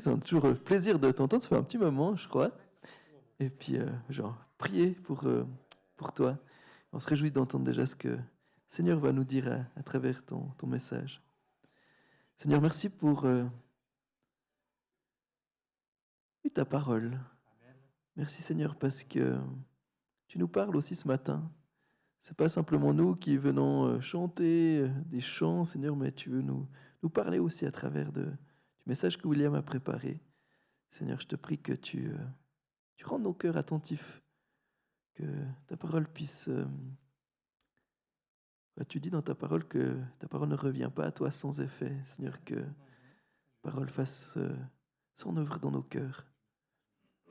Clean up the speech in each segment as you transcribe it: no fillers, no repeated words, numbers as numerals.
c'est toujours plaisir de t'entendre. Ça fait un petit moment, je crois. Et puis, prier pour toi. On se réjouit d'entendre déjà ce que le Seigneur va nous dire à travers ton message. Seigneur, merci pour oui, ta parole. Merci Seigneur parce que tu nous parles aussi ce matin. C'est pas simplement nous qui venons chanter des chants, Seigneur, mais tu veux nous parler aussi à travers du message que William a préparé. Seigneur, je te prie que tu rendes nos cœurs attentifs, que ta parole puisse... tu dis dans ta parole que ta parole ne revient pas à toi sans effet. Seigneur, que ta parole fasse son œuvre dans nos cœurs.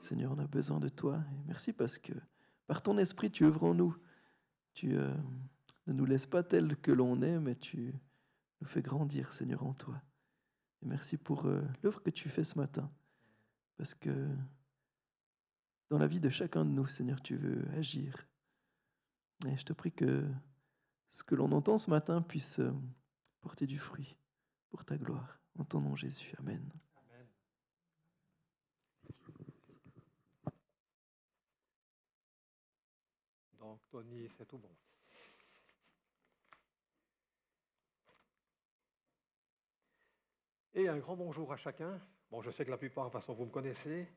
Seigneur, on a besoin de toi. Et merci parce que par ton esprit, tu œuvres en nous. Tu ne nous laisses pas tels que l'on est, mais tu nous fais grandir, Seigneur, en toi. Et merci pour l'œuvre que tu fais ce matin. Parce que dans la vie de chacun de nous, Seigneur, tu veux agir. Et je te prie que ce que l'on entend ce matin puisse porter du fruit pour ta gloire. En ton nom, Jésus. Amen. Donc, Tony, c'est tout bon. Et un grand bonjour à chacun. Bon, je sais que la plupart, de toute façon, vous me connaissez.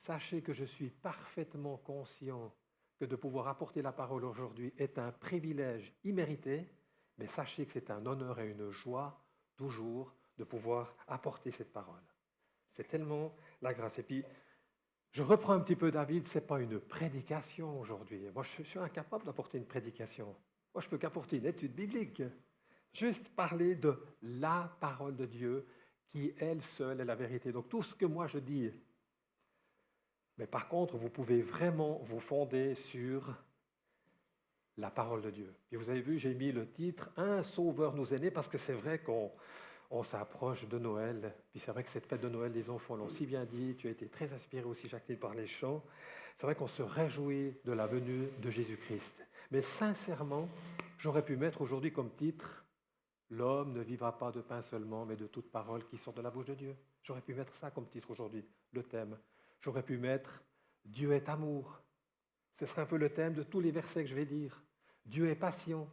Sachez que je suis parfaitement conscient que de pouvoir apporter la parole aujourd'hui est un privilège immérité, mais sachez que c'est un honneur et une joie, toujours, de pouvoir apporter cette parole. C'est tellement la grâce. Et puis, je reprends un petit peu David, ce n'est pas une prédication aujourd'hui. Moi, je suis incapable d'apporter une prédication. Moi, je peux qu'apporter une étude biblique. Juste parler de la parole de Dieu qui, elle seule, est la vérité. Donc, tout ce que moi je dis, mais par contre, vous pouvez vraiment vous fonder sur la parole de Dieu. Et vous avez vu, j'ai mis le titre « Un sauveur nous est né » parce que c'est vrai qu'on s'approche de Noël. Puis c'est vrai que cette fête de Noël, les enfants l'ont si bien dit. Tu as été très inspiré aussi, Jacqueline, par les chants. C'est vrai qu'on se réjouit de la venue de Jésus-Christ. Mais sincèrement, j'aurais pu mettre aujourd'hui comme titre « L'homme ne vivra pas de pain seulement, mais de toute parole qui sort de la bouche de Dieu ». J'aurais pu mettre ça comme titre aujourd'hui, le thème. J'aurais pu mettre « Dieu est amour ». Ce serait un peu le thème de tous les versets que je vais dire. « Dieu est patient ».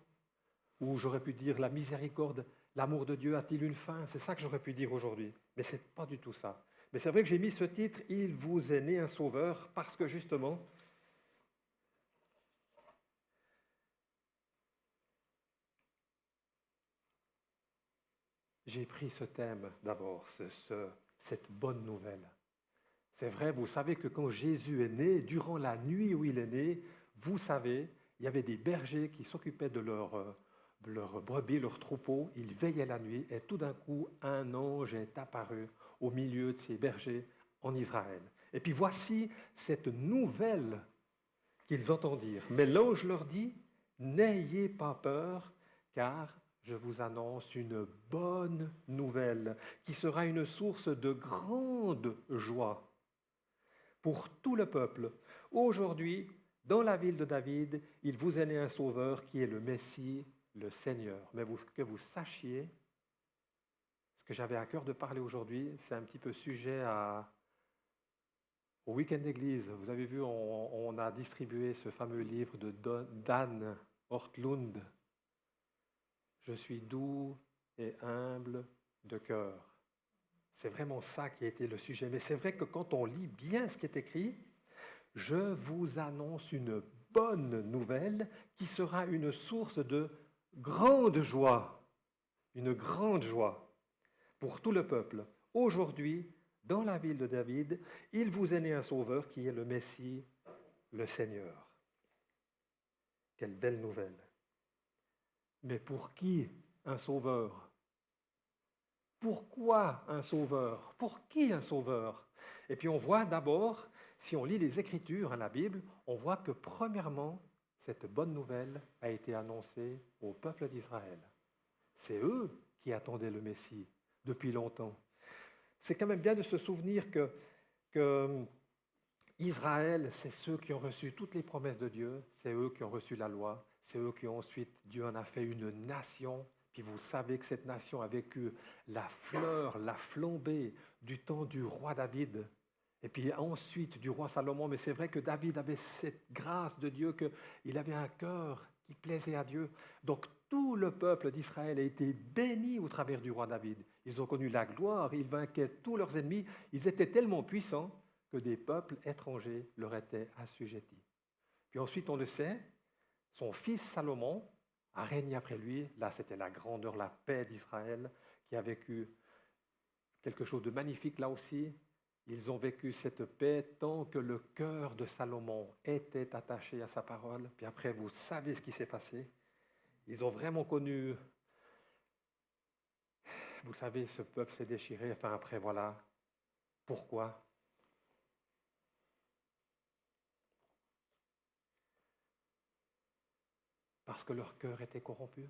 Ou j'aurais pu dire « La miséricorde, l'amour de Dieu a-t-il une fin ?» C'est ça que j'aurais pu dire aujourd'hui. Mais ce n'est pas du tout ça. Mais c'est vrai que j'ai mis ce titre « Il vous est né un sauveur » parce que justement, j'ai pris ce thème d'abord, cette bonne nouvelle. C'est vrai, vous savez que quand Jésus est né, durant la nuit où il est né, vous savez, il y avait des bergers qui s'occupaient de leurs brebis, leurs troupeaux. Ils veillaient la nuit et tout d'un coup, un ange est apparu au milieu de ces bergers en Israël. Et puis voici cette nouvelle qu'ils entendirent. Mais l'ange leur dit, n'ayez pas peur, car je vous annonce une bonne nouvelle qui sera une source de grande joie pour tout le peuple. Aujourd'hui, dans la ville de David, il vous est né un sauveur qui est le Messie, le Seigneur. Mais que vous sachiez, ce que j'avais à cœur de parler aujourd'hui, c'est un petit peu sujet au week-end d'église. Vous avez vu, on a distribué ce fameux livre de Dan Ortlund. Je suis doux et humble de cœur. C'est vraiment ça qui a été le sujet. Mais c'est vrai que quand on lit bien ce qui est écrit, je vous annonce une bonne nouvelle qui sera une source de grande joie, une grande joie pour tout le peuple. Aujourd'hui, dans la ville de David, il vous est né un sauveur qui est le Messie, le Seigneur. Quelle belle nouvelle. Mais pour qui un sauveur? Pourquoi un sauveur? Pour qui un sauveur? Et puis on voit d'abord, si on lit les Écritures, la Bible, on voit que premièrement, cette bonne nouvelle a été annoncée au peuple d'Israël. C'est eux qui attendaient le Messie depuis longtemps. C'est quand même bien de se souvenir que Israël, c'est ceux qui ont reçu toutes les promesses de Dieu, c'est eux qui ont reçu la loi, c'est eux qui ont ensuite, Dieu en a fait une nation Puis vous savez que cette nation a vécu la fleur, la flambée du temps du roi David. Et puis ensuite du roi Salomon. Mais c'est vrai que David avait cette grâce de Dieu qu'il avait un cœur qui plaisait à Dieu. Donc tout le peuple d'Israël a été béni au travers du roi David. Ils ont connu la gloire, ils vainquaient tous leurs ennemis. Ils étaient tellement puissants que des peuples étrangers leur étaient assujettis. Puis ensuite, on le sait, son fils Salomon a régné après lui. Là, c'était la grandeur, la paix d'Israël qui a vécu quelque chose de magnifique là aussi. Ils ont vécu cette paix tant que le cœur de Salomon était attaché à sa parole. Puis après, vous savez ce qui s'est passé. Ils ont vraiment connu, vous savez, ce peuple s'est déchiré. Enfin, après, voilà. Pourquoi? Parce que leur cœur était corrompu.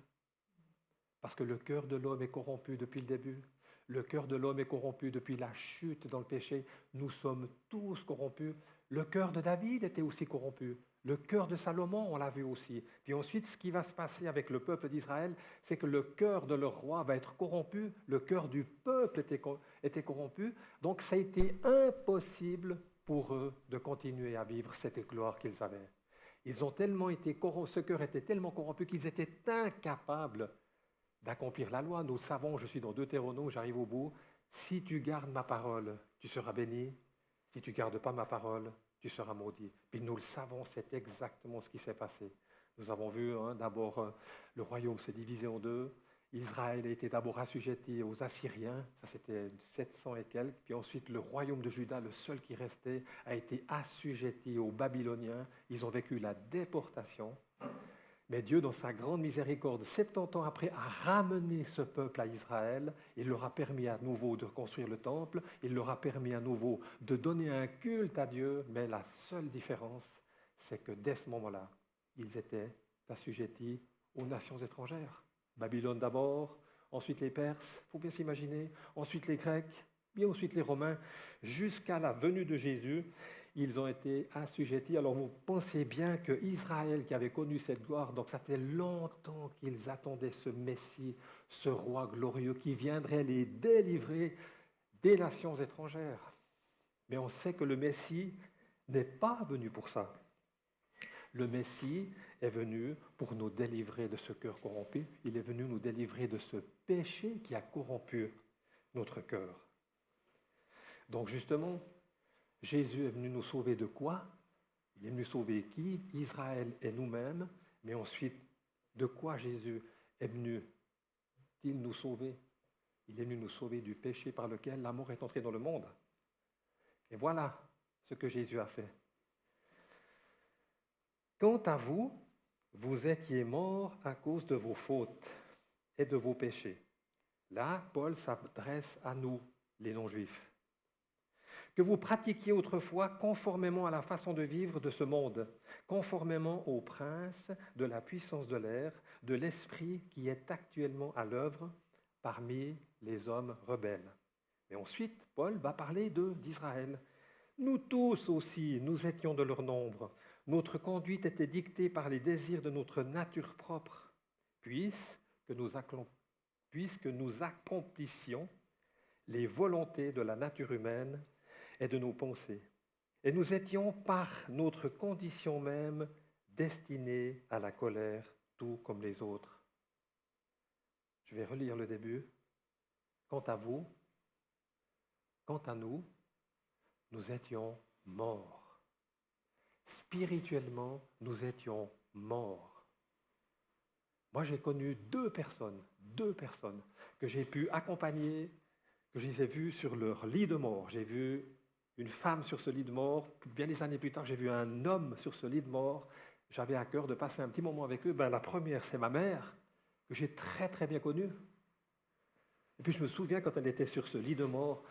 Parce que le cœur de l'homme est corrompu depuis le début. Le cœur de l'homme est corrompu depuis la chute dans le péché. Nous sommes tous corrompus. Le cœur de David était aussi corrompu. Le cœur de Salomon, on l'a vu aussi. Puis ensuite, ce qui va se passer avec le peuple d'Israël, c'est que le cœur de leur roi va être corrompu. Le cœur du peuple était corrompu. Donc, ça a été impossible pour eux de continuer à vivre cette gloire qu'ils avaient. Ils ont tellement été corrompus, ce cœur était tellement corrompu qu'ils étaient incapables d'accomplir la loi. Nous savons, je suis dans Deutéronome, j'arrive au bout, si tu gardes ma parole, tu seras béni. Si tu ne gardes pas ma parole, tu seras maudit. Puis nous le savons, c'est exactement ce qui s'est passé. Nous avons vu d'abord le royaume s'est divisé en deux. Israël a été d'abord assujetti aux Assyriens, ça c'était 700 et quelques. Puis ensuite le royaume de Juda, le seul qui restait, a été assujetti aux Babyloniens. Ils ont vécu la déportation. Mais Dieu, dans sa grande miséricorde, 70 ans après, a ramené ce peuple à Israël. Il leur a permis à nouveau de reconstruire le temple. Il leur a permis à nouveau de donner un culte à Dieu. Mais la seule différence, c'est que dès ce moment-là, ils étaient assujettis aux nations étrangères. Babylone d'abord, ensuite les Perses, il faut bien s'imaginer, ensuite les Grecs, puis ensuite les Romains, jusqu'à la venue de Jésus. Ils ont été assujettis. Alors vous pensez bien que Israël qui avait connu cette gloire, donc ça fait longtemps qu'ils attendaient ce Messie, ce roi glorieux qui viendrait les délivrer des nations étrangères. Mais on sait que le Messie n'est pas venu pour ça. Le Messie est venu pour nous délivrer de ce cœur corrompu. Il est venu nous délivrer de ce péché qui a corrompu notre cœur. Donc justement, Jésus est venu nous sauver de quoi? Il est venu sauver qui? Israël et nous-mêmes. Mais ensuite, de quoi Jésus est venu-t-il nous sauver? Il est venu nous sauver du péché par lequel la mort est entrée dans le monde. Et voilà ce que Jésus a fait. Quant à vous, vous étiez morts à cause de vos fautes et de vos péchés. Là, Paul s'adresse à nous, les non-juifs. Que vous pratiquiez autrefois conformément à la façon de vivre de ce monde, conformément au prince de la puissance de l'air, de l'esprit qui est actuellement à l'œuvre parmi les hommes rebelles. Et ensuite, Paul va parler d'Israël. Nous tous aussi, nous étions de leur nombre. Notre conduite était dictée par les désirs de notre nature propre, puisque nous accomplissions les volontés de la nature humaine et de nos pensées. Et nous étions par notre condition même destinés à la colère, tout comme les autres. Je vais relire le début. Quant à vous, quant à nous, nous étions morts. Spirituellement, nous étions morts. Moi, j'ai connu deux personnes que j'ai pu accompagner, que je les ai vues sur leur lit de mort. J'ai vu une femme sur ce lit de mort. Bien des années plus tard, j'ai vu un homme sur ce lit de mort. J'avais à cœur de passer un petit moment avec eux. La première, c'est ma mère, que j'ai très très bien connue. Et puis je me souviens quand elle était sur ce lit de mort,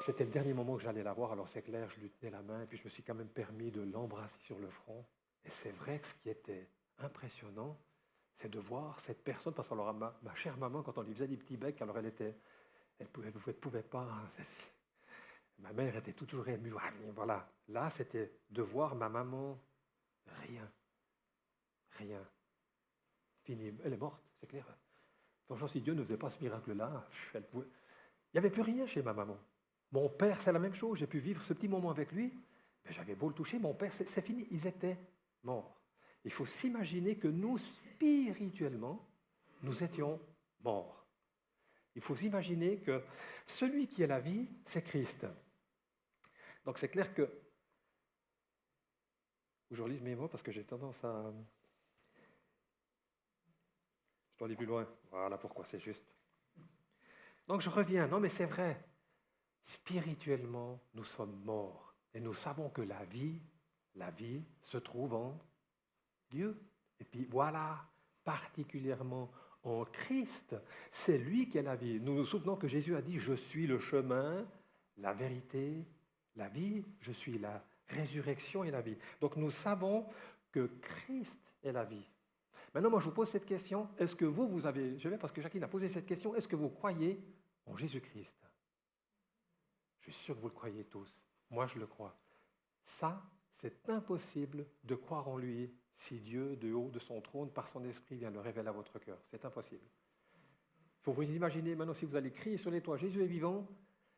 c'était le dernier moment que j'allais la voir, alors c'est clair, je lui tenais la main, et puis je me suis quand même permis de l'embrasser sur le front. Et c'est vrai que ce qui était impressionnant, c'est de voir cette personne, parce que alors, ma chère maman, quand on lui faisait des petits becs, alors elle pouvait pas. Ma mère était toujours émue. Voilà. Là, c'était de voir ma maman, rien. Fini. Elle est morte, c'est clair. Franchement, si Dieu ne faisait pas ce miracle-là, il n'y avait plus rien chez ma maman. Mon père, c'est la même chose. J'ai pu vivre ce petit moment avec lui. Mais j'avais beau le toucher, mon père, c'est fini. Ils étaient morts. Il faut s'imaginer que nous, spirituellement, nous étions morts. Il faut s'imaginer que celui qui est la vie, c'est Christ. Donc c'est clair que... Je relise mes mots parce que j'ai tendance à... Je dois aller plus loin. Voilà pourquoi c'est juste. Donc je reviens. Non mais c'est vrai. Spirituellement, nous sommes morts. Et nous savons que la vie se trouve en Dieu. Et puis voilà, particulièrement en Christ, c'est lui qui est la vie. Nous nous souvenons que Jésus a dit, je suis le chemin, la vérité, la vie, je suis la résurrection et la vie. Donc nous savons que Christ est la vie. Maintenant, moi je vous pose cette question, est-ce que vous avez, je vais parce que Jacqueline a posé cette question, est-ce que vous croyez en Jésus-Christ? Je suis sûr que vous le croyez tous. Moi je le crois. Ça, c'est impossible de croire en lui si Dieu, de haut de son trône, par son esprit, vient le révéler à votre cœur. C'est impossible. Il faut vous imaginer maintenant si vous allez crier sur les toits, Jésus est vivant,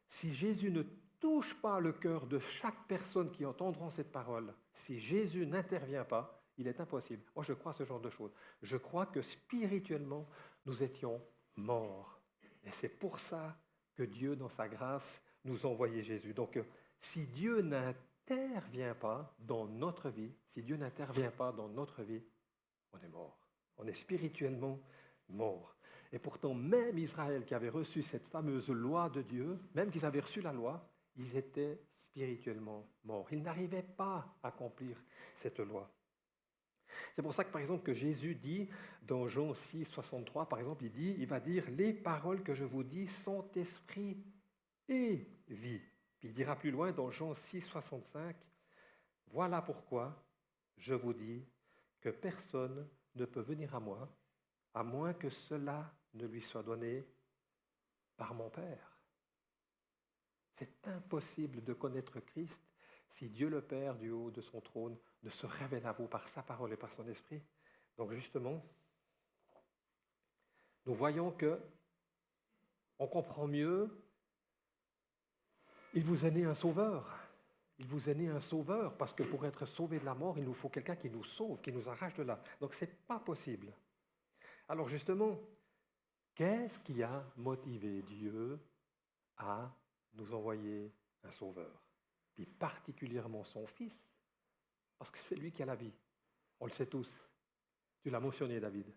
si Jésus ne touche pas le cœur de chaque personne qui entendront cette parole, si Jésus n'intervient pas, il est impossible. Moi, je crois à ce genre de choses. Je crois que spirituellement, nous étions morts. Et c'est pour ça que Dieu, dans sa grâce, nous a envoyé Jésus. Donc, si Dieu n'intervient pas dans notre vie, si Dieu n'intervient pas dans notre vie, on est mort. On est spirituellement mort. Et pourtant, même Israël qui avait reçu cette fameuse loi de Dieu, même qu'ils avaient reçu la loi, ils étaient spirituellement morts. Ils n'arrivaient pas à accomplir cette loi. C'est pour ça que, par exemple, que Jésus dit dans Jean 6, 63, par exemple, il va dire « Les paroles que je vous dis sont esprit et vie ». Puis il dira plus loin dans Jean 6, 65, « Voilà pourquoi je vous dis que personne ne peut venir à moi, à moins que cela ne lui soit donné par mon Père. » C'est impossible de connaître Christ si Dieu le Père, du haut de son trône, ne se révèle à vous par sa parole et par son esprit. Donc justement, nous voyons que on comprend mieux, il vous est né un sauveur. Il vous est né un sauveur, parce que pour être sauvé de la mort, il nous faut quelqu'un qui nous sauve, qui nous arrache de là. Donc ce n'est pas possible. Alors justement, qu'est-ce qui a motivé Dieu à nous envoyer un sauveur? Puis particulièrement son Fils, parce que c'est lui qui a la vie. On le sait tous. Tu l'as mentionné, David.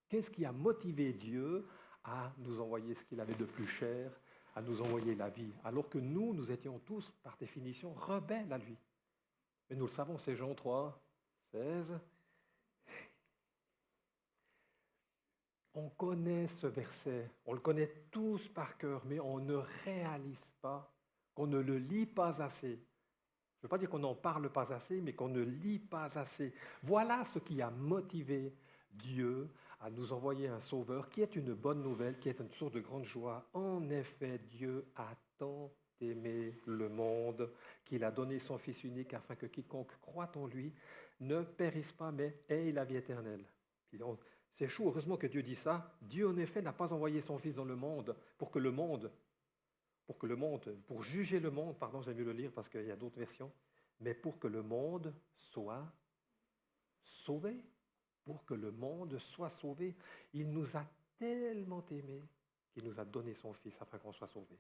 Qu'est-ce qui a motivé Dieu à nous envoyer ce qu'il avait de plus cher, à nous envoyer la vie, alors que nous étions tous, par définition, rebelles à lui. Mais nous le savons, c'est Jean 3, 16. On connaît ce verset, on le connaît tous par cœur, mais on ne réalise pas, qu'on ne le lit pas assez. Je ne veux pas dire qu'on n'en parle pas assez, mais qu'on ne lit pas assez. Voilà ce qui a motivé Dieu à nous envoyer un sauveur, qui est une bonne nouvelle, qui est une source de grande joie. En effet, Dieu a tant aimé le monde qu'il a donné son Fils unique afin que quiconque croit en lui ne périsse pas, mais ait la vie éternelle. C'est chaud, heureusement que Dieu dit ça. Dieu, en effet, n'a pas envoyé son Fils dans le monde pour juger le monde, pardon, j'ai mieux le lire parce qu'il y a d'autres versions, mais pour que le monde soit sauvé. Pour que le monde soit sauvé. Il nous a tellement aimés qu'il nous a donné son Fils afin qu'on soit sauvé.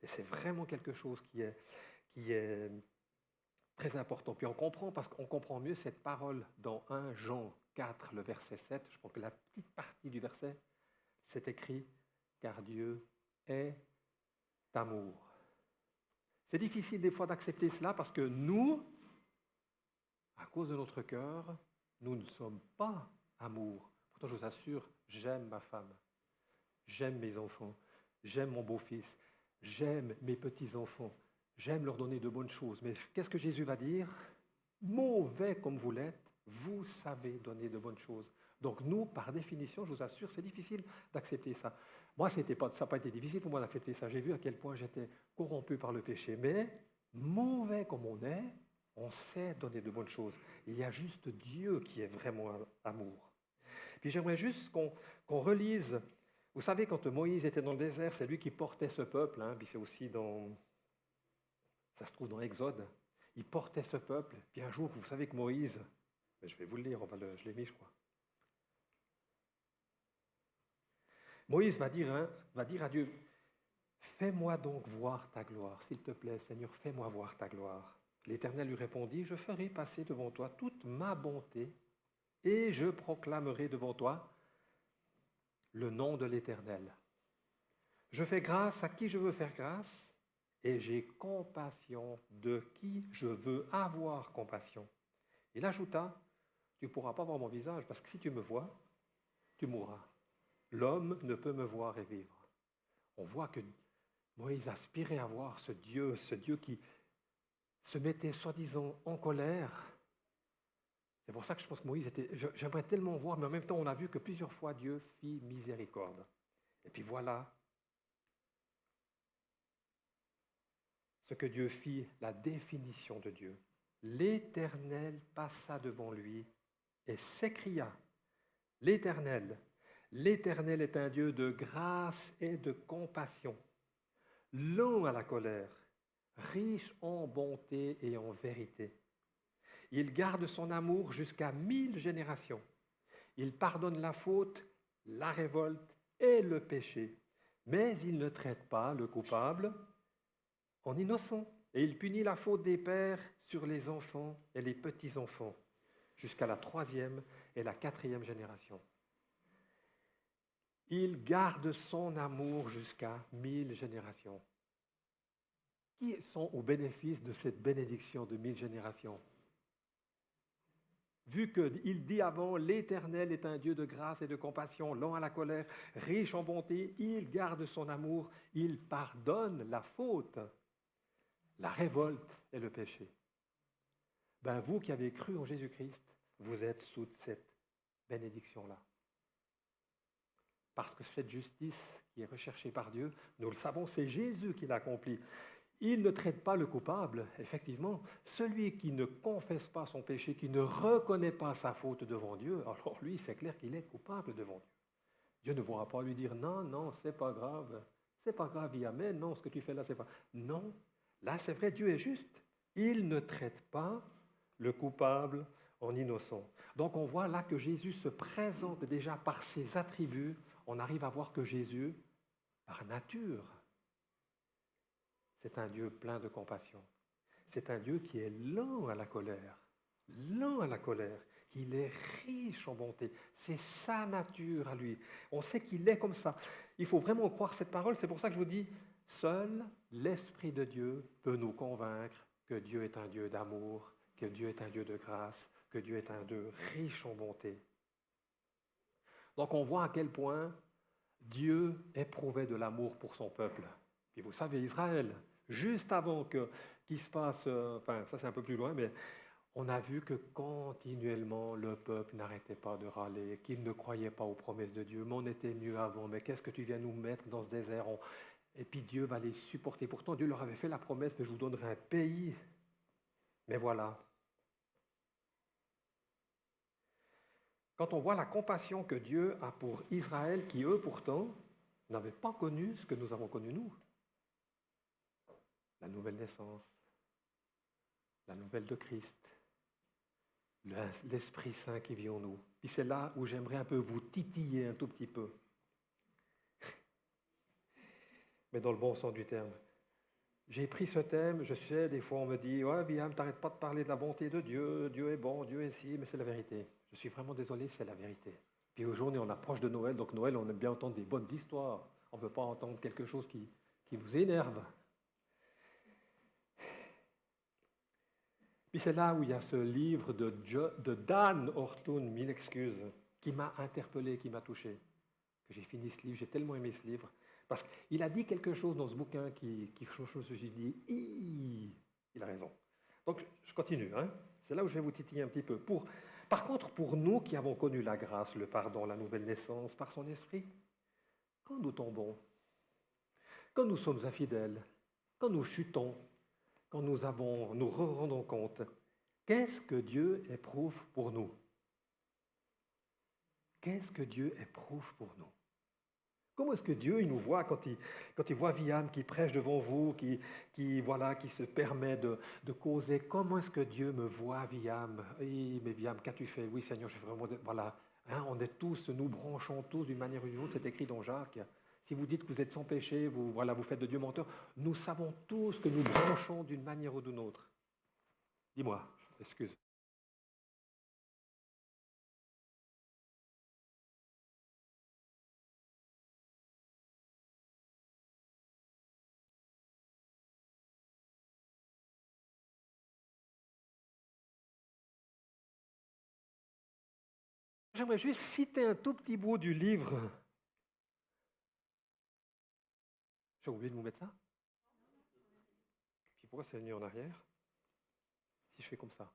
Et c'est vraiment quelque chose qui est très important. Puis on comprend, parce qu'on comprend mieux cette parole dans 1 Jean 4, le verset 7. Je pense que la petite partie du verset, c'est écrit « Car Dieu est amour ». C'est difficile des fois d'accepter cela parce que nous, à cause de notre cœur, nous ne sommes pas amour. Pourtant, je vous assure, j'aime ma femme, j'aime mes enfants, j'aime mon beau-fils, j'aime mes petits-enfants, j'aime leur donner de bonnes choses. Mais qu'est-ce que Jésus va dire? Mauvais comme vous l'êtes, vous savez donner de bonnes choses. Donc nous, par définition, je vous assure, c'est difficile d'accepter ça. Moi, ça n'a pas été difficile pour moi d'accepter ça. J'ai vu à quel point j'étais corrompu par le péché. Mais mauvais comme on sait donner de bonnes choses. Il y a juste Dieu qui est vraiment amour. Puis j'aimerais juste qu'on relise Vous savez, quand Moïse était dans le désert, c'est lui qui portait ce peuple, hein, puis c'est aussi ça se trouve dans Exode. Il portait ce peuple, puis un jour, vous savez que Moïse, mais je vais vous le lire, je l'ai mis, je crois. Moïse va dire à Dieu, fais-moi donc voir ta gloire, s'il te plaît, Seigneur, fais-moi voir ta gloire. L'Éternel lui répondit, je ferai passer devant toi toute ma bonté et je proclamerai devant toi le nom de l'Éternel. Je fais grâce à qui je veux faire grâce et j'ai compassion de qui je veux avoir compassion. Il ajouta, tu ne pourras pas voir mon visage parce que si tu me vois, tu mourras. L'homme ne peut me voir et vivre. On voit que Moïse aspirait à voir ce Dieu qui se mettait soi-disant en colère. C'est pour ça que je pense que Moïse j'aimerais tellement voir, mais en même temps, on a vu que plusieurs fois Dieu fit miséricorde. Et puis voilà ce que Dieu fit, la définition de Dieu. L'Éternel passa devant lui et s'écria, l'Éternel est un Dieu de grâce et de compassion, lent à la colère, riche en bonté et en vérité. Il garde son amour jusqu'à 1000 générations. Il pardonne la faute, la révolte et le péché, mais il ne traite pas le coupable en innocent. Et il punit la faute des pères sur les enfants et les petits-enfants, jusqu'à la 3e et la 4e génération. Il garde son amour jusqu'à 1000 générations. Qui sont au bénéfice de cette bénédiction de 1000 générations? Vu qu'il dit avant, l'Éternel est un Dieu de grâce et de compassion, lent à la colère, riche en bonté, il garde son amour, il pardonne la faute, la révolte et le péché. Ben vous qui avez cru en Jésus-Christ, vous êtes sous cette bénédiction-là. Parce que cette justice qui est recherchée par Dieu, nous le savons, c'est Jésus qui l'accomplit. Il ne traite pas le coupable, effectivement. Celui qui ne confesse pas son péché, qui ne reconnaît pas sa faute devant Dieu, alors lui, c'est clair qu'il est coupable devant Dieu. Dieu ne pourra pas lui dire non, c'est pas grave, Amen, non, ce que tu fais là, c'est pas. Non, là, c'est vrai, Dieu est juste. Il ne traite pas le coupable en innocent. Donc, on voit là que Jésus se présente déjà par ses attributs. On arrive à voir que Jésus, par nature, c'est un Dieu plein de compassion. C'est un Dieu qui est lent à la colère, qu'il est riche en bonté. C'est sa nature à lui. On sait qu'il est comme ça. Il faut vraiment croire cette parole. C'est pour ça que je vous dis, seul l'Esprit de Dieu peut nous convaincre que Dieu est un Dieu d'amour, que Dieu est un Dieu de grâce, que Dieu est un Dieu riche en bonté. Donc on voit à quel point Dieu éprouvait de l'amour pour son peuple. Puis vous savez, Israël, juste avant qu'il se passe, ça c'est un peu plus loin, mais on a vu que continuellement le peuple n'arrêtait pas de râler, qu'il ne croyait pas aux promesses de Dieu, mais on était mieux avant, mais qu'est-ce que tu viens nous mettre dans ce désert? Et puis Dieu va les supporter. Pourtant Dieu leur avait fait la promesse, mais je vous donnerai un pays. Mais voilà. Quand on voit la compassion que Dieu a pour Israël, qui eux pourtant n'avaient pas connu ce que nous avons connu nous, la nouvelle naissance, la nouvelle de Christ, l'Esprit Saint qui vit en nous. Puis c'est là où j'aimerais un peu vous titiller un tout petit peu. Mais dans le bon sens du terme. J'ai pris ce thème, je sais, des fois on me dit « Ouais, William, t'arrêtes pas de parler de la bonté de Dieu, Dieu est bon, Dieu est ci, mais c'est la vérité. » Je suis vraiment désolé, c'est la vérité. Puis aujourd'hui, on approche de Noël, donc Noël, on aime bien entendre des bonnes histoires. On ne veut pas entendre quelque chose qui nous énerve. Puis c'est là où il y a ce livre de Dan Ortlund, 1000 excuses, qui m'a interpellé, qui m'a touché. Que j'ai fini ce livre, j'ai tellement aimé ce livre. Parce qu'il a dit quelque chose dans ce bouquin qui je me suis dit, il a raison. Donc je continue, hein. C'est là où je vais vous titiller un petit peu. Par contre, pour nous qui avons connu la grâce, le pardon, la nouvelle naissance par son esprit, quand nous tombons, quand nous sommes infidèles, quand nous chutons, quand nous rendons compte, qu'est-ce que Dieu éprouve pour nous? Qu'est-ce que Dieu éprouve pour nous? Comment est-ce que Dieu il nous voit quand il voit Viam qui prêche devant vous, voilà, qui se permet de causer? Comment est-ce que Dieu me voit, Viam? Oui, mais Viam, qu'as-tu fait? Oui, Seigneur, je suis vraiment... Voilà, hein, on est tous, nous branchons tous d'une manière ou d'une autre, c'est écrit dans Jacques. Si vous dites que vous êtes sans péché, vous faites de Dieu menteur, nous savons tous que nous branchons d'une manière ou d'une autre. Dis-moi, excuse. J'aimerais juste citer un tout petit bout du livre. J'ai oublié de vous mettre ça. Puis pourquoi c'est venu en arrière? Si je fais comme ça.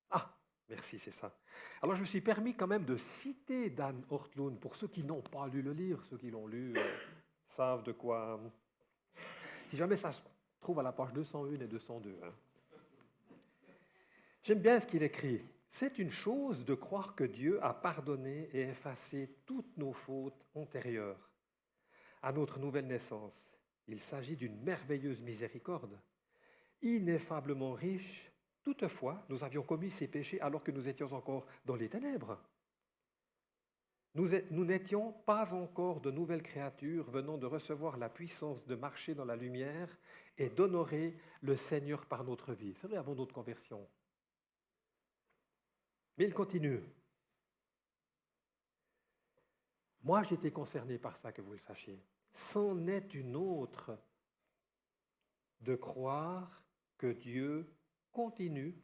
Ah, merci, c'est ça. Alors je me suis permis quand même de citer Dan Ortlund. Pour ceux qui n'ont pas lu le livre, ceux qui l'ont lu savent de quoi. Si jamais ça se trouve à la page 201 et 202. Hein. J'aime bien ce qu'il écrit. C'est une chose de croire que Dieu a pardonné et effacé toutes nos fautes antérieures à notre nouvelle naissance. Il s'agit d'une merveilleuse miséricorde, ineffablement riche. Toutefois, nous avions commis ces péchés alors que nous étions encore dans les ténèbres. Nous n'étions pas encore de nouvelles créatures venant de recevoir la puissance de marcher dans la lumière et d'honorer le Seigneur par notre vie. C'est vrai avant notre conversion. Mais il continue. Moi, j'étais concerné par ça, que vous le sachiez. C'en est une autre de croire que Dieu continue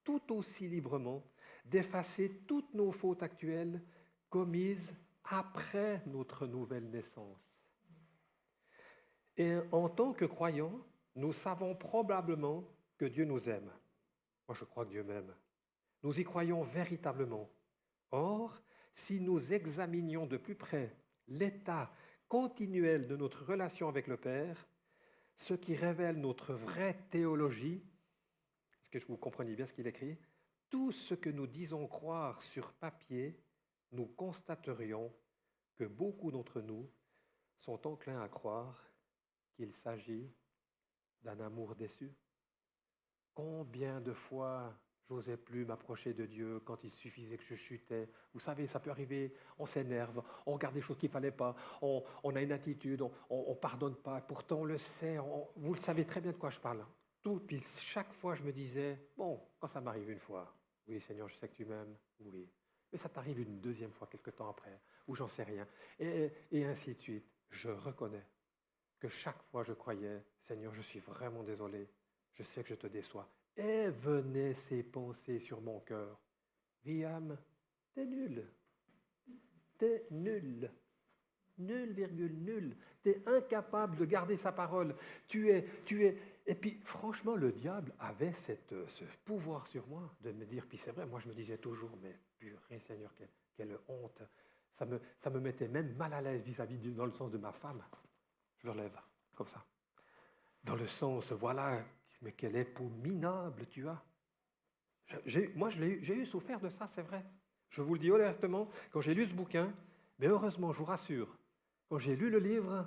tout aussi librement d'effacer toutes nos fautes actuelles commises après notre nouvelle naissance. Et en tant que croyants, nous savons probablement que Dieu nous aime. Moi, je crois que Dieu m'aime. Nous y croyons véritablement. Or, si nous examinions de plus près l'état continuel de notre relation avec le Père, ce qui révèle notre vraie théologie, est-ce que vous comprenez bien ce qu'il écrit? Tout ce que nous disons croire sur papier, nous constaterions que beaucoup d'entre nous sont enclins à croire qu'il s'agit d'un amour déçu. Combien de fois j'osais plus m'approcher de Dieu quand il suffisait que je chutais. Vous savez, ça peut arriver, on s'énerve, on regarde des choses qu'il ne fallait pas, on a une attitude, on ne pardonne pas. Pourtant, on le sait, vous le savez très bien de quoi je parle. Puis chaque fois, je me disais, bon, quand ça m'arrive une fois, oui Seigneur, je sais que tu m'aimes, oui. Mais ça t'arrive une deuxième fois, quelque temps après, ou j'en sais rien. Et ainsi de suite. Je reconnais que chaque fois je croyais, Seigneur, je suis vraiment désolé, je sais que je te déçois. Et venaient ces pensées sur mon cœur. Viam, t'es nul. T'es nul. Nul, virgule, nul. T'es incapable de garder sa parole. Tu es. Et puis, franchement, le diable avait ce pouvoir sur moi de me dire, puis c'est vrai, moi je me disais toujours, mais purée Seigneur, quelle honte. Ça me mettait même mal à l'aise vis-à-vis, dans le sens de ma femme. Je me relève, comme ça. Dans le sens, voilà, mais quel époux minable tu as. Moi, j'ai eu souffert de ça, c'est vrai. Je vous le dis honnêtement, quand j'ai lu ce bouquin, mais heureusement, je vous rassure, quand j'ai lu le livre,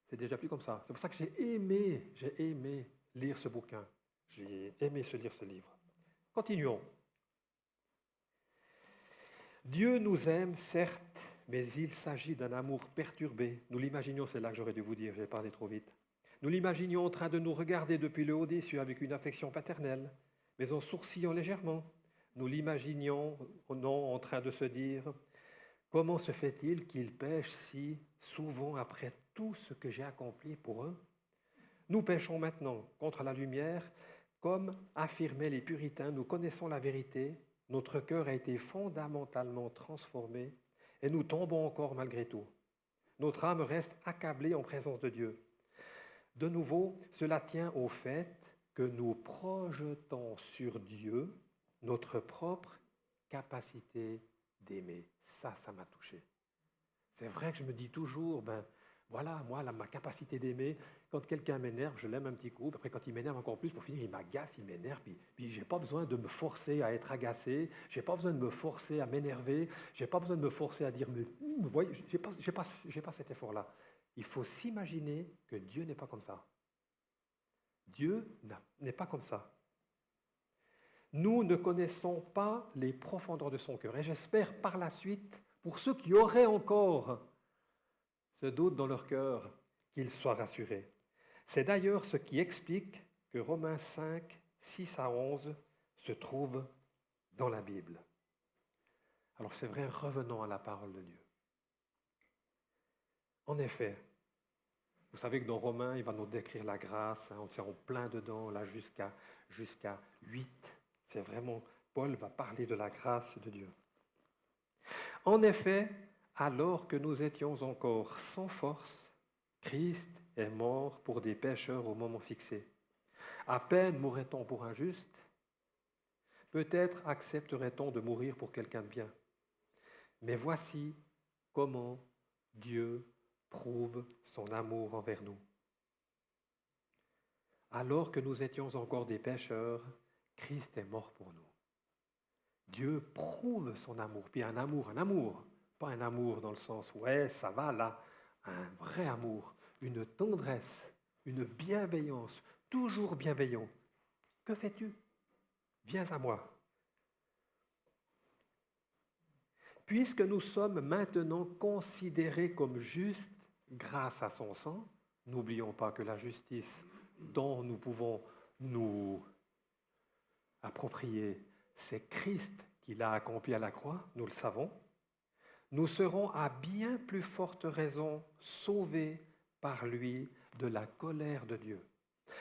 c'est déjà plus comme ça. C'est pour ça que j'ai aimé lire ce bouquin. J'ai aimé lire ce livre. Continuons. Dieu nous aime, certes, mais il s'agit d'un amour perturbé. Nous l'imaginions, c'est là que j'aurais dû vous dire, j'ai parlé trop vite. Nous l'imaginions en train de nous regarder depuis le haut des cieux avec une affection paternelle, mais en sourcillant légèrement. Nous l'imaginions en train de se dire « Comment se fait-il qu'ils pêchent si souvent après tout ce que j'ai accompli pour eux ?» Nous péchons maintenant contre la lumière, comme affirmaient les puritains, nous connaissons la vérité, notre cœur a été fondamentalement transformé et nous tombons encore malgré tout. Notre âme reste accablée en présence de Dieu. De nouveau, cela tient au fait que nous projetons sur Dieu notre propre capacité d'aimer. Ça m'a touché. C'est vrai que je me dis toujours, Voilà, moi, ma capacité d'aimer, quand quelqu'un m'énerve, je l'aime un petit coup. Après, quand il m'énerve encore plus, pour finir, il m'agace, il m'énerve. Puis je n'ai pas besoin de me forcer à être agacé. Je n'ai pas besoin de me forcer à m'énerver. Je n'ai pas besoin de me forcer à dire, mais vous voyez, je n'ai pas cet effort-là. Il faut s'imaginer que Dieu n'est pas comme ça. Dieu n'est pas comme ça. Nous ne connaissons pas les profondeurs de son cœur. Et j'espère par la suite, pour ceux qui auraient encore ce doute dans leur cœur, qu'ils soient rassurés. C'est d'ailleurs ce qui explique que Romains 5, 6 à 11 se trouve dans la Bible. Alors c'est vrai, revenons à la parole de Dieu. En effet, vous savez que dans Romains, il va nous décrire la grâce, on est en plein dedans, là jusqu'à 8. C'est vraiment, Paul va parler de la grâce de Dieu. En effet, alors que nous étions encore sans force, Christ est mort pour des pécheurs au moment fixé. À peine mourrait-on pour un juste, peut-être accepterait-on de mourir pour quelqu'un de bien. Mais voici comment Dieu prouve son amour envers nous. Alors que nous étions encore des pécheurs, Christ est mort pour nous. Dieu prouve son amour, puis un amour, pas un amour dans le sens, ouais, ça va là, un vrai amour, une tendresse, une bienveillance, toujours bienveillant. Que fais-tu? Viens à moi. Puisque nous sommes maintenant considérés comme justes grâce à son sang, n'oublions pas que la justice dont nous pouvons nous approprier, c'est Christ qui l'a accompli à la croix, nous le savons. Nous serons à bien plus forte raison sauvés par lui de la colère de Dieu.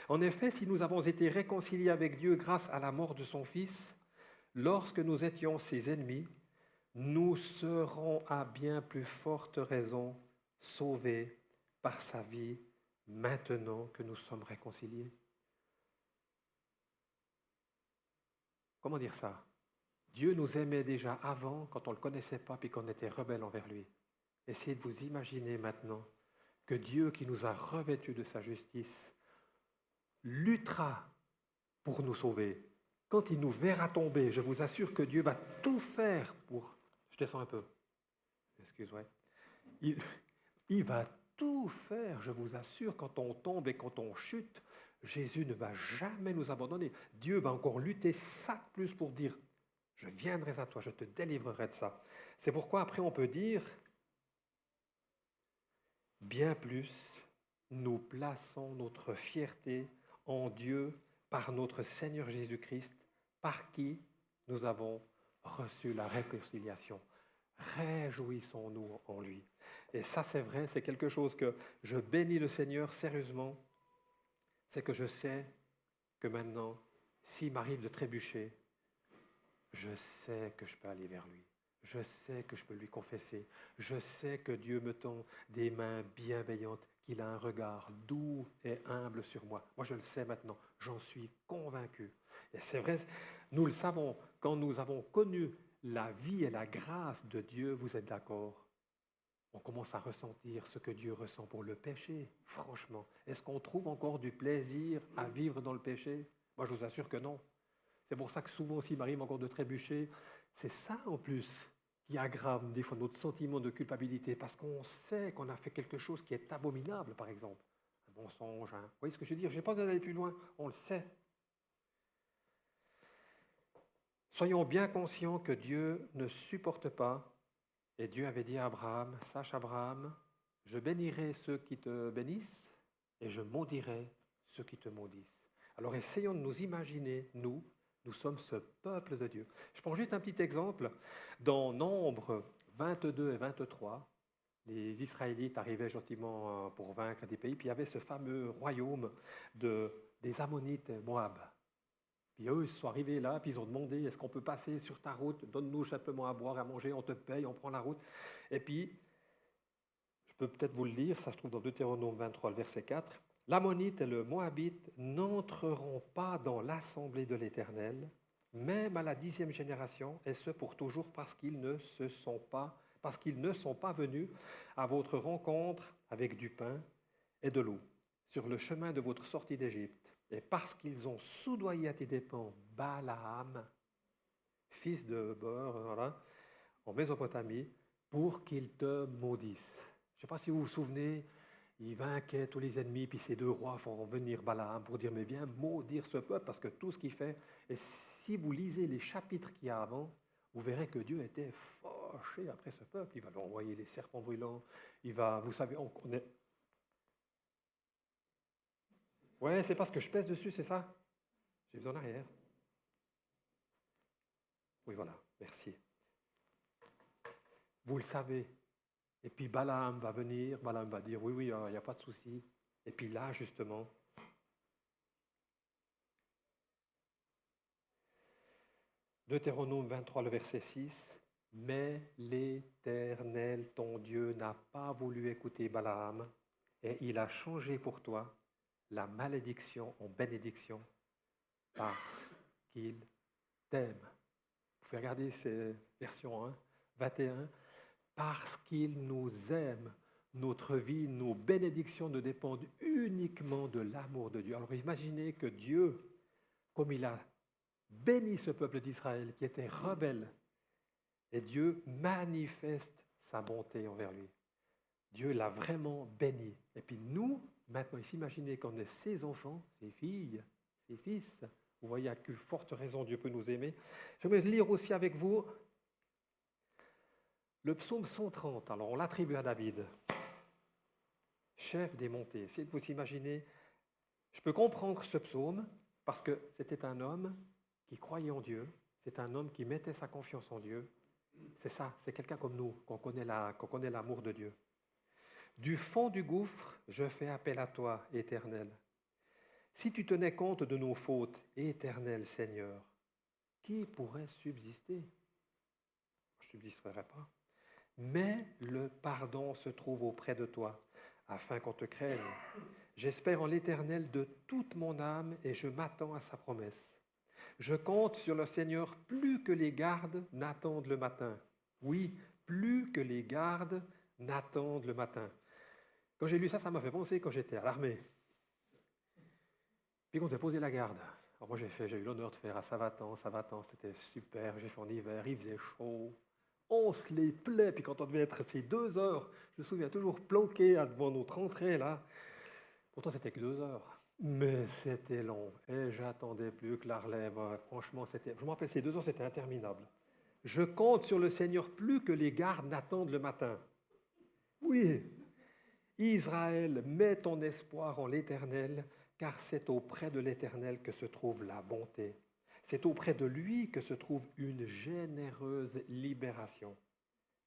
En effet, si nous avons été réconciliés avec Dieu grâce à la mort de son Fils, lorsque nous étions ses ennemis, nous serons à bien plus forte raison sauvés par sa vie maintenant que nous sommes réconciliés. Comment dire ça? Dieu nous aimait déjà avant, quand on ne le connaissait pas, puis qu'on était rebelle envers lui. Essayez de vous imaginer maintenant que Dieu, qui nous a revêtus de sa justice, luttera pour nous sauver. Quand il nous verra tomber, je vous assure que Dieu va tout faire pour... Je descends un peu. Excuse-moi. Il va tout faire, je vous assure, quand on tombe et quand on chute, Jésus ne va jamais nous abandonner. Dieu va encore lutter ça de plus pour dire, je viendrai à toi, je te délivrerai de ça. C'est pourquoi après on peut dire, bien plus, nous plaçons notre fierté en Dieu par notre Seigneur Jésus-Christ, par qui nous avons reçu la réconciliation. Réjouissons-nous en lui. Et ça, c'est vrai, c'est quelque chose que je bénis le Seigneur sérieusement, c'est que je sais que maintenant, s'il m'arrive de trébucher, je sais que je peux aller vers lui. Je sais que je peux lui confesser. Je sais que Dieu me tend des mains bienveillantes, qu'il a un regard doux et humble sur moi. Moi, je le sais maintenant. J'en suis convaincu. Et c'est vrai, nous le savons, quand nous avons connu la vie et la grâce de Dieu, vous êtes d'accord? On commence à ressentir ce que Dieu ressent pour le péché, franchement. Est-ce qu'on trouve encore du plaisir à vivre dans le péché? Moi, je vous assure que non. C'est pour ça que souvent aussi, il m'arrive encore de trébucher. C'est ça, en plus, qui aggrave des fois notre sentiment de culpabilité, parce qu'on sait qu'on a fait quelque chose qui est abominable, par exemple. Un mensonge, Vous voyez ce que je veux dire? Je n'ai pas besoin d'aller plus loin, on le sait. Soyons bien conscients que Dieu ne supporte pas, et Dieu avait dit à Abraham, « Sache Abraham, je bénirai ceux qui te bénissent, et je maudirai ceux qui te maudissent. » Alors essayons de nous imaginer, nous sommes ce peuple de Dieu. Je prends juste un petit exemple. Dans Nombre 22 et 23, les Israélites arrivaient gentiment pour vaincre des pays, puis il y avait ce fameux royaume des Ammonites et Moab. Puis eux, ils sont arrivés là, puis ils ont demandé, est-ce qu'on peut passer sur ta route? Donne-nous simplement à boire, à manger, on te paye, on prend la route. Et puis, je peux peut-être vous le lire, ça se trouve dans Deutéronome 23, le verset 4. L'Ammonite et le Moabite n'entreront pas dans l'assemblée de l'Éternel, même à la 10e génération, et ce pour toujours parce qu'ils ne sont pas venus à votre rencontre avec du pain et de l'eau sur le chemin de votre sortie d'Égypte. Et parce qu'ils ont soudoyé à tes dépens Balaam, fils de Beor, voilà, en Mésopotamie, pour qu'il te maudisse. Je ne sais pas si vous vous souvenez, il vainquait tous les ennemis, puis ces deux rois font venir Balaam pour dire, mais viens maudire ce peuple, parce que tout ce qu'il fait, et si vous lisez les chapitres qu'il y a avant, vous verrez que Dieu était fâché après ce peuple. Il va lui envoyer les serpents brûlants, il va, vous savez, on est... Ouais, c'est parce que je pèse dessus, c'est ça? J'ai besoin d'arrière. Oui, voilà, merci. Vous le savez. Et puis Balaam va venir, Balaam va dire, oui, oui, il n'y a pas de souci. Et puis là, justement, Deutéronome 23, le verset 6, « Mais l'Éternel, ton Dieu, n'a pas voulu écouter Balaam, et il a changé pour toi la malédiction en bénédiction parce qu'il t'aime. » Vous pouvez regarder ces versions 1, 21. Parce qu'il nous aime, notre vie, nos bénédictions ne dépendent uniquement de l'amour de Dieu. Alors imaginez que Dieu, comme il a béni ce peuple d'Israël qui était rebelle, et Dieu manifeste sa bonté envers lui. Dieu l'a vraiment béni. Et puis nous, maintenant, ici, imaginez qu'on est ses enfants, ses filles, ses fils. Vous voyez à quelle forte raison Dieu peut nous aimer. Je vais lire aussi avec vous le psaume 130. Alors, on l'attribue à David, chef des montées. Essayez de vous imaginer. Je peux comprendre ce psaume parce que c'était un homme qui croyait en Dieu. C'est un homme qui mettait sa confiance en Dieu. C'est ça, c'est quelqu'un comme nous, qu'on connaît l'amour de Dieu. Du fond du gouffre, je fais appel à toi, Éternel. Si tu tenais compte de nos fautes, Éternel Seigneur, qui pourrait subsister? Je ne subsisterai pas. Mais le pardon se trouve auprès de toi, afin qu'on te craigne. J'espère en l'Éternel de toute mon âme et je m'attends à sa promesse. Je compte sur le Seigneur plus que les gardes n'attendent le matin. Oui, plus que les gardes n'attendent le matin. Quand j'ai lu ça, ça m'a fait penser quand j'étais à l'armée. Puis quand on a posé la garde. Alors moi j'ai eu l'honneur de faire à Savatan, c'était super, j'ai fait en hiver, il faisait chaud. On se les plaît, puis quand on devait être ces 2 heures, je me souviens toujours planqué devant notre entrée là. Pourtant c'était que 2 heures. Mais c'était long, et j'attendais plus que la relève. Franchement, je me rappelle, ces 2 heures, c'était interminable. Je compte sur le Seigneur plus que les gardes n'attendent le matin. Oui, Israël, mets ton espoir en l'Éternel, car c'est auprès de l'Éternel que se trouve la bonté. C'est auprès de lui que se trouve une généreuse libération.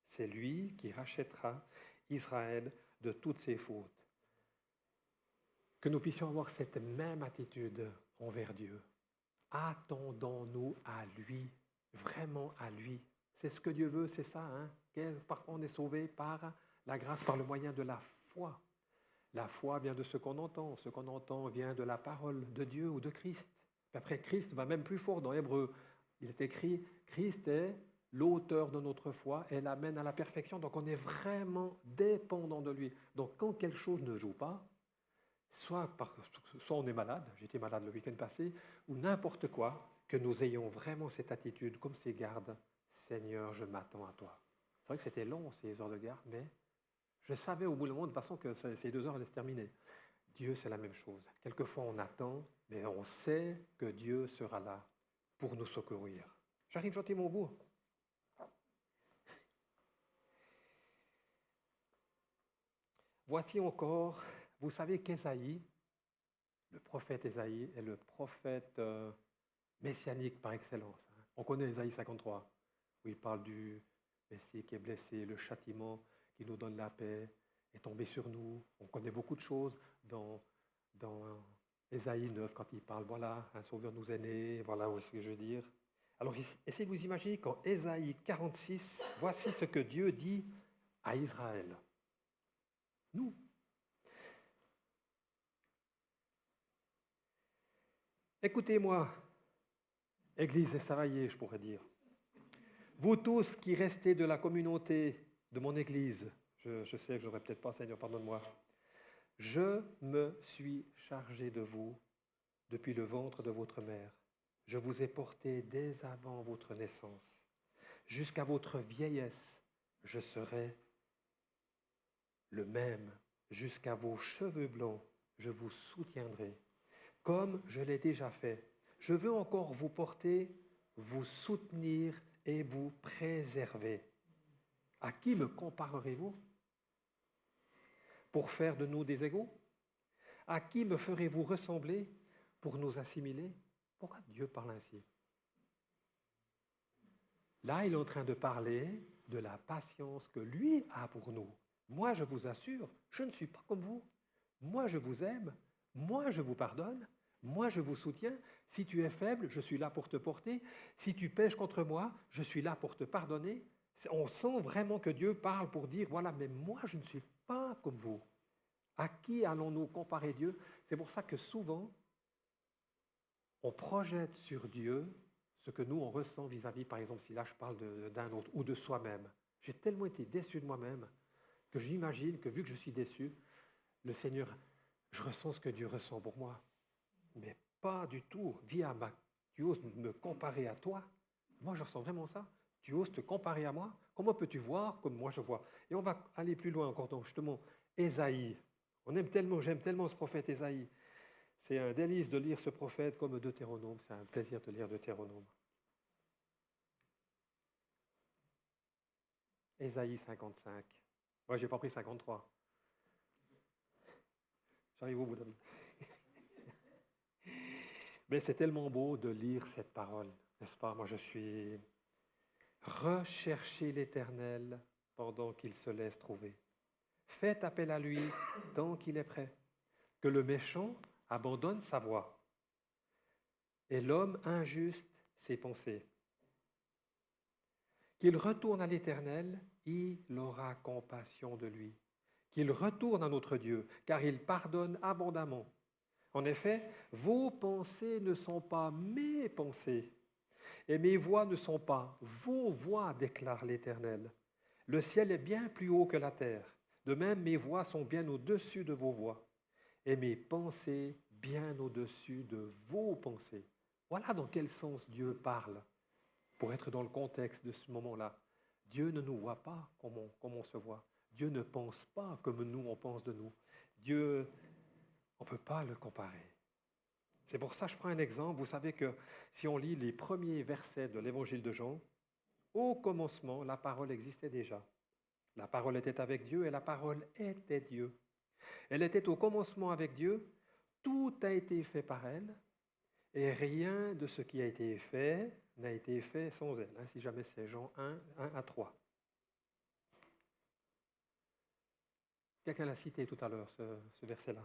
C'est lui qui rachètera Israël de toutes ses fautes. Que nous puissions avoir cette même attitude envers Dieu. Attendons-nous à lui, vraiment à lui. C'est ce que Dieu veut, c'est ça. Par quoi on est sauvé? Par la grâce, par le moyen de la foi. La foi vient de ce qu'on entend. Ce qu'on entend vient de la parole de Dieu ou de Christ. Puis après, Christ va même plus fort dans Hébreu. Il est écrit, Christ est l'auteur de notre foi et l'amène à la perfection. Donc on est vraiment dépendant de lui. Donc quand quelque chose ne joue pas, soit on est malade, j'étais malade le week-end passé, ou n'importe quoi, que nous ayons vraiment cette attitude, comme ces gardes, Seigneur, je m'attends à toi. C'est vrai que c'était long, ces heures de garde, mais je savais au bout du moment, de toute façon, que ces 2 heures allaient se terminer. Dieu, c'est la même chose. Quelquefois, on attend, mais on sait que Dieu sera là pour nous secourir. J'arrive gentiment au bout. Voici encore, vous savez qu'Ésaïe, le prophète Ésaïe, est le prophète messianique par excellence. On connaît Ésaïe 53, où il parle du Messie qui est blessé, le châtiment qui nous donne la paix est tombé sur nous. On connaît beaucoup de choses dans Ésaïe 9, quand il parle, voilà, un sauveur nous est né, voilà ce que je veux dire. Alors, essayez de vous imaginer qu'en Ésaïe 46, voici ce que Dieu dit à Israël. Nous. Écoutez-moi, Église Estavayer, je pourrais dire. Vous tous qui restez de la communauté de mon Église, Je sais que je n'aurais peut-être pas, Seigneur, pardonne-moi. Je me suis chargé de vous depuis le ventre de votre mère. Je vous ai porté dès avant votre naissance. Jusqu'à votre vieillesse, je serai le même. Jusqu'à vos cheveux blancs, je vous soutiendrai. Comme je l'ai déjà fait, je veux encore vous porter, vous soutenir et vous préserver. À qui me comparerez-vous pour faire de nous des égaux? À qui me ferez-vous ressembler pour nous assimiler? Pourquoi Dieu parle ainsi? Là, il est en train de parler de la patience que lui a pour nous. Moi, je vous assure, je ne suis pas comme vous. Moi, je vous aime. Moi, je vous pardonne. Moi, je vous soutiens. Si tu es faible, je suis là pour te porter. Si tu pèches contre moi, je suis là pour te pardonner. On sent vraiment que Dieu parle pour dire, voilà, mais moi, je ne suis pas comme vous. À qui allons-nous comparer Dieu? C'est pour ça que souvent, on projette sur Dieu ce que nous, on ressent vis-à-vis, par exemple, si là je parle d'un autre ou de soi-même. J'ai tellement été déçu de moi-même que j'imagine que vu que je suis déçu, le Seigneur, je ressens ce que Dieu ressent pour moi. Mais pas du tout. Tu oses me comparer à toi? Moi, je ressens vraiment ça. Tu oses te comparer à moi? Comment peux-tu voir comme moi je vois? Et on va aller plus loin encore dans justement Ésaïe. J'aime tellement ce prophète Ésaïe. C'est un délice de lire ce prophète comme Deutéronome. C'est un plaisir de lire Deutéronome. Ésaïe 55. Moi, je n'ai pas pris 53. J'arrive au bout de Mais c'est tellement beau de lire cette parole, n'est-ce pas? Moi, je suis recherché l'Éternel pendant qu'il se laisse trouver. Faites appel à lui tant qu'il est prêt. Que le méchant abandonne sa voie et l'homme injuste ses pensées. Qu'il retourne à l'Éternel, il aura compassion de lui. Qu'il retourne à notre Dieu, car il pardonne abondamment. En effet, vos pensées ne sont pas mes pensées, et mes voix ne sont pas vos voix, déclare l'Éternel. Le ciel est bien plus haut que la terre. De même, mes voix sont bien au-dessus de vos voix, et mes pensées bien au-dessus de vos pensées. Voilà dans quel sens Dieu parle, pour être dans le contexte de ce moment-là. Dieu ne nous voit pas comme on se voit. Dieu ne pense pas comme nous, on pense de nous. Dieu, on ne peut pas le comparer. C'est pour ça que je prends un exemple. Vous savez que si on lit les premiers versets de l'évangile de Jean, au commencement, la parole existait déjà. La parole était avec Dieu et la parole était Dieu. Elle était au commencement avec Dieu. Tout a été fait par elle et rien de ce qui a été fait n'a été fait sans elle. Si jamais c'est Jean 1, 1 à 3. Quelqu'un l'a cité tout à l'heure, ce verset-là.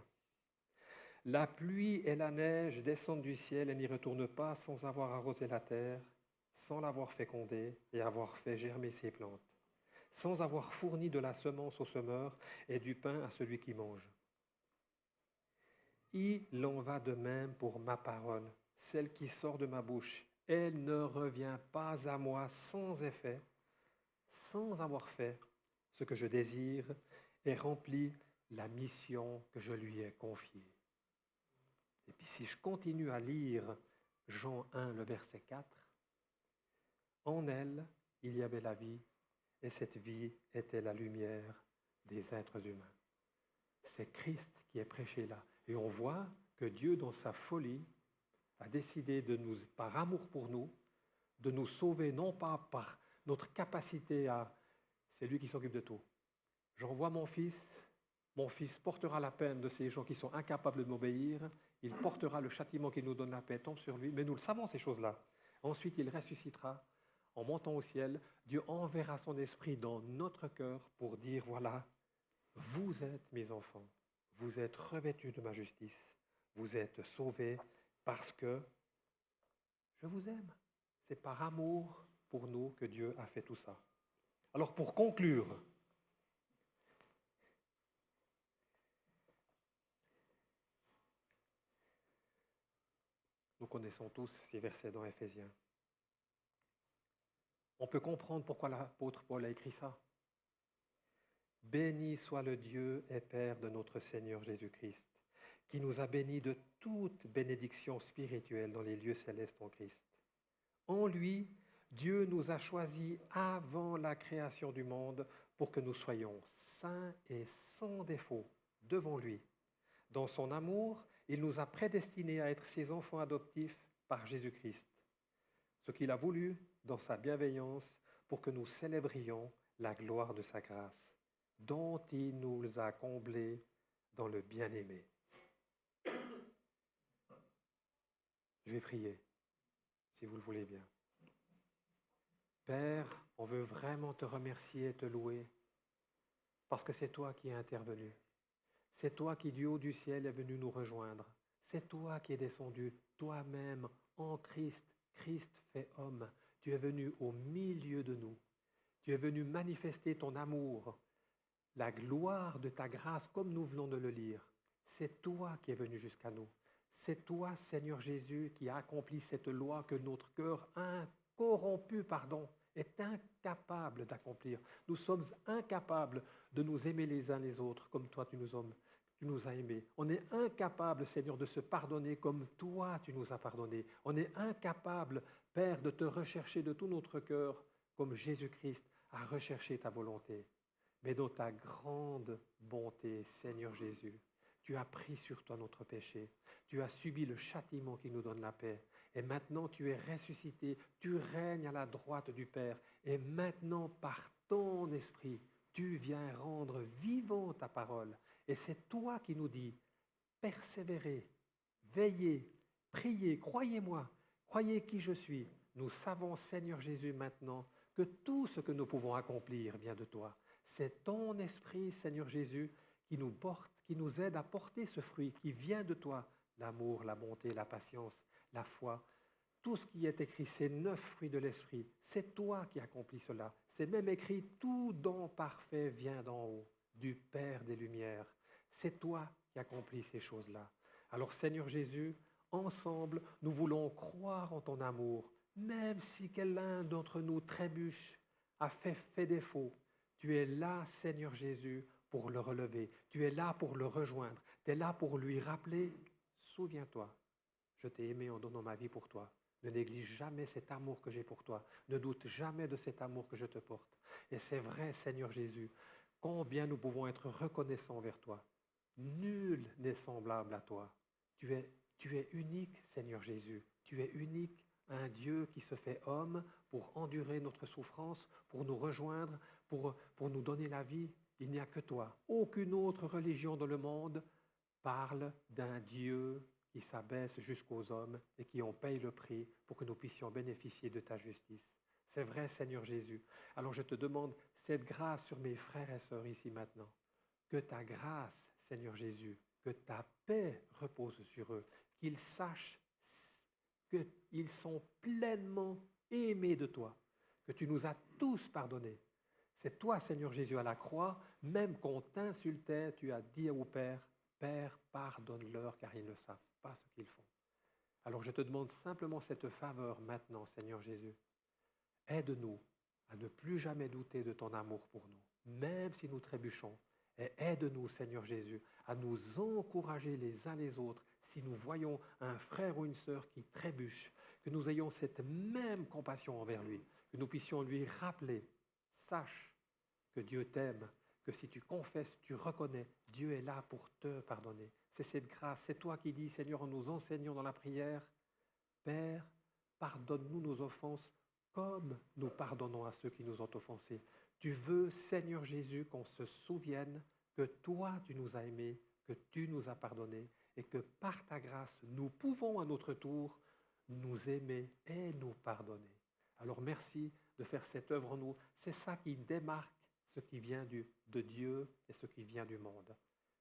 La pluie et la neige descendent du ciel et n'y retournent pas sans avoir arrosé la terre, sans l'avoir fécondée et avoir fait germer ses plantes, sans avoir fourni de la semence au semeur et du pain à celui qui mange. Il en va de même pour ma parole, celle qui sort de ma bouche. Elle ne revient pas à moi sans effet, sans avoir fait ce que je désire et rempli la mission que je lui ai confiée. Et puis si je continue à lire Jean 1, le verset 4, en elle, il y avait la vie, et cette vie était la lumière des êtres humains. C'est Christ qui est prêché là. Et on voit que Dieu, dans sa folie, a décidé de nous, par amour pour nous, de nous sauver, non pas par notre capacité à... C'est lui qui s'occupe de tout. J'envoie mon fils portera la peine de ces gens qui sont incapables de m'obéir, il portera le châtiment qui nous donne la paix, tombe sur lui, mais nous le savons ces choses-là. Ensuite, il ressuscitera en montant au ciel, Dieu enverra son esprit dans notre cœur pour dire, voilà, vous êtes mes enfants, vous êtes revêtus de ma justice, vous êtes sauvés parce que je vous aime. C'est par amour pour nous que Dieu a fait tout ça. Alors pour conclure, nous connaissons tous ces versets dans Éphésiens. On peut comprendre pourquoi l'apôtre Paul a écrit ça. Béni soit le Dieu et Père de notre Seigneur Jésus-Christ, qui nous a bénis de toute bénédiction spirituelle dans les lieux célestes en Christ. En lui, Dieu nous a choisis avant la création du monde pour que nous soyons saints et sans défaut devant lui. Dans son amour, il nous a prédestinés à être ses enfants adoptifs par Jésus-Christ, ce qu'il a voulu dans sa bienveillance pour que nous célébrions la gloire de sa grâce, dont il nous a comblés dans le bien-aimé. Je vais prier, si vous le voulez bien. Père, on veut vraiment te remercier et te louer, parce que c'est toi qui es intervenu. C'est toi qui, du haut du ciel, est venu nous rejoindre. C'est toi qui es descendu toi-même en Christ. Christ fait homme. Tu es venu au milieu de nous. Tu es venu manifester ton amour, la gloire de ta grâce, comme nous venons de le lire. C'est toi qui es venu jusqu'à nous. C'est toi, Seigneur Jésus, qui a accompli cette loi que notre cœur incorrompu, est incapable d'accomplir. Nous sommes incapables de nous aimer les uns les autres comme toi tu nous as aimés. On est incapable, Seigneur, de se pardonner comme toi tu nous as pardonnés. On est incapable, Père, de te rechercher de tout notre cœur comme Jésus-Christ a recherché ta volonté. Mais dans ta grande bonté, Seigneur Jésus, tu as pris sur toi notre péché. Tu as subi le châtiment qui nous donne la paix. Et maintenant, tu es ressuscité. Tu règnes à la droite du Père. Et maintenant, par ton esprit, tu viens rendre vivant ta parole. Et c'est toi qui nous dis, persévérez, veillez, priez, croyez-moi, croyez qui je suis. Nous savons, Seigneur Jésus, maintenant, que tout ce que nous pouvons accomplir vient de toi. C'est ton esprit, Seigneur Jésus, qui nous porte, qui nous aide à porter ce fruit qui vient de toi, l'amour, la bonté, la patience, la foi. Tout ce qui est écrit, ces 9 fruits de l'esprit, c'est toi qui accomplis cela. C'est même écrit, tout don parfait vient d'en haut, du Père des Lumières. C'est toi qui accomplis ces choses-là. Alors Seigneur Jésus, ensemble, nous voulons croire en ton amour, même si l'un d'entre nous trébuche, a fait défaut. Tu es là, Seigneur Jésus, pour le relever. Tu es là pour le rejoindre. Tu es là pour lui rappeler, souviens-toi, je t'ai aimé en donnant ma vie pour toi. Ne néglige jamais cet amour que j'ai pour toi. Ne doute jamais de cet amour que je te porte. Et c'est vrai, Seigneur Jésus, combien nous pouvons être reconnaissants envers toi. Nul n'est semblable à toi. Tu es unique, Seigneur Jésus. Tu es unique, un Dieu qui se fait homme pour endurer notre souffrance, pour nous rejoindre, pour nous donner la vie. Il n'y a que toi. Aucune autre religion dans le monde parle d'un Dieu qui s'abaisse jusqu'aux hommes et qui en paye le prix pour que nous puissions bénéficier de ta justice. C'est vrai, Seigneur Jésus. Alors je te demande cette grâce sur mes frères et sœurs ici maintenant. Que ta grâce, Seigneur Jésus, que ta paix repose sur eux, qu'ils sachent qu'ils sont pleinement aimés de toi, que tu nous as tous pardonnés. C'est toi, Seigneur Jésus, à la croix, même quand on t'insultait, tu as dit au Père, Père, pardonne-leur car ils ne savent pas ce qu'ils font. Alors je te demande simplement cette faveur maintenant, Seigneur Jésus. Aide-nous à ne plus jamais douter de ton amour pour nous, même si nous trébuchons. Et aide-nous, Seigneur Jésus, à nous encourager les uns les autres si nous voyons un frère ou une sœur qui trébuche, que nous ayons cette même compassion envers lui, que nous puissions lui rappeler, sache que Dieu t'aime, que si tu confesses, tu reconnais, Dieu est là pour te pardonner. C'est cette grâce, c'est toi qui dis, Seigneur, en nous enseignant dans la prière, Père, pardonne-nous nos offenses comme nous pardonnons à ceux qui nous ont offensés. Tu veux, Seigneur Jésus, qu'on se souvienne que toi, tu nous as aimés, que tu nous as pardonnés et que par ta grâce, nous pouvons à notre tour nous aimer et nous pardonner. Alors merci de faire cette œuvre en nous. C'est ça qui démarque ce qui vient de Dieu et ce qui vient du monde.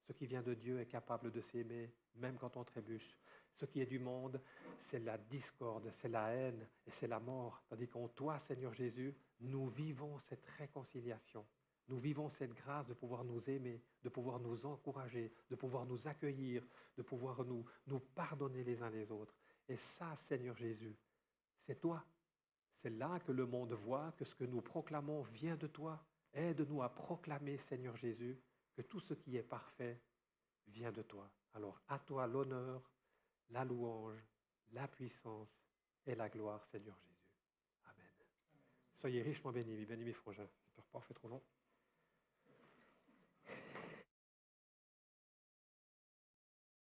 Ce qui vient de Dieu est capable de s'aimer, même quand on trébuche. Ce qui est du monde, c'est la discorde, c'est la haine et c'est la mort. Tandis qu'en toi, Seigneur Jésus, nous vivons cette réconciliation. Nous vivons cette grâce de pouvoir nous aimer, de pouvoir nous encourager, de pouvoir nous accueillir, de pouvoir nous pardonner les uns les autres. Et ça, Seigneur Jésus, c'est toi. C'est là que le monde voit que ce que nous proclamons vient de toi. Aide-nous à proclamer, Seigneur Jésus, que tout ce qui est parfait vient de toi. Alors, à toi l'honneur, la louange, la puissance et la gloire, Seigneur Jésus. Amen. Soyez richement bénis, mes frangins. J'espère pas fait trop long.